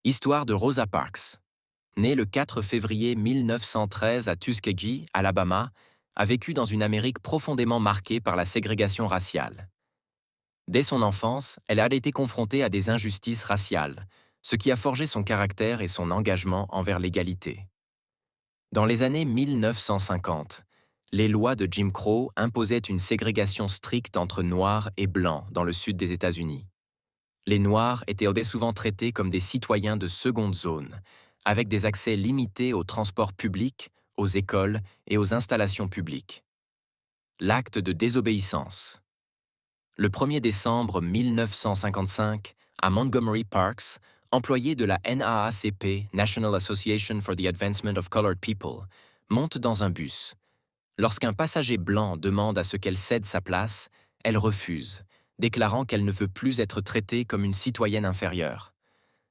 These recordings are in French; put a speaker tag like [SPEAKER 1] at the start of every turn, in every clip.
[SPEAKER 1] Histoire de Rosa Parks. Née le 4 février 1913 à Tuskegee, Alabama, a vécu dans une Amérique profondément marquée par la ségrégation raciale. Dès son enfance, elle a été confrontée à des injustices raciales, ce qui a forgé son caractère et son engagement envers l'égalité. Dans les années 1950, les lois de Jim Crow imposaient une ségrégation stricte entre Noirs et Blancs dans le sud des États-Unis. Les Noirs étaient souvent traités comme des citoyens de seconde zone, avec des accès limités aux transports publics, aux écoles et aux installations publiques. L'acte de désobéissance. Le 1er décembre 1955, à Montgomery Parks, employé de la NAACP, National Association for the Advancement of Colored People, monte dans un bus. Lorsqu'un passager blanc demande à ce qu'elle cède sa place, elle refuse, déclarant qu'elle ne veut plus être traitée comme une citoyenne inférieure.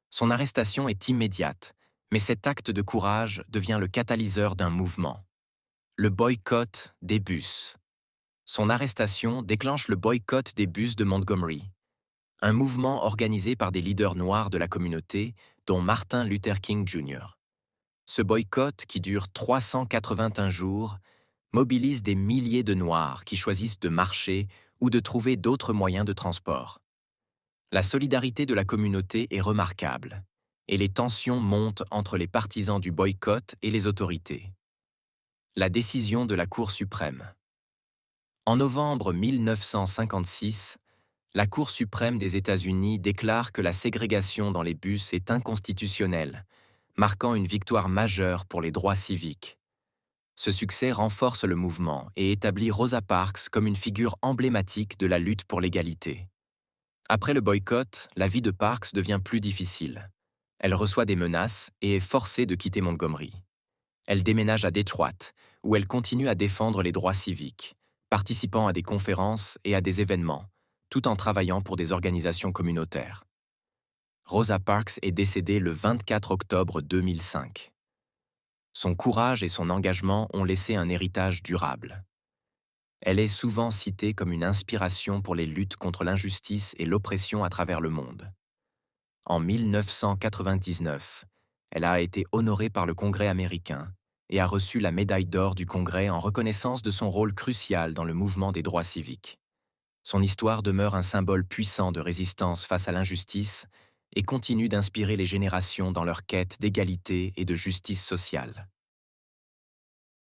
[SPEAKER 1] Son arrestation est immédiate, mais cet acte de courage devient le catalyseur d'un mouvement. Le boycott des bus. Son arrestation déclenche le boycott des bus de Montgomery, un mouvement organisé par des leaders noirs de la communauté, dont Martin Luther King Jr. Ce boycott, qui dure 381 jours, mobilise des milliers de Noirs qui choisissent de marcher ou de trouver d'autres moyens de transport. La solidarité de la communauté est remarquable, et les tensions montent entre les partisans du boycott et les autorités. La décision de la Cour suprême. En novembre 1956, la Cour suprême des États-Unis déclare que la ségrégation dans les bus est inconstitutionnelle, marquant une victoire majeure pour les droits civiques. Ce succès renforce le mouvement et établit Rosa Parks comme une figure emblématique de la lutte pour l'égalité. Après le boycott, la vie de Parks devient plus difficile. Elle reçoit des menaces et est forcée de quitter Montgomery. Elle déménage à Detroit, où elle continue à défendre les droits civiques, participant à des conférences et à des événements, tout en travaillant pour des organisations communautaires. Rosa Parks est décédée le 24 octobre 2005. Son courage et son engagement ont laissé un héritage durable. Elle est souvent citée comme une inspiration pour les luttes contre l'injustice et l'oppression à travers le monde. En 1999, elle a été honorée par le Congrès américain et a reçu la médaille d'or du Congrès en reconnaissance de son rôle crucial dans le mouvement des droits civiques. Son histoire demeure un symbole puissant de résistance face à l'injustice et continue d'inspirer les générations dans leur quête d'égalité et de justice sociale.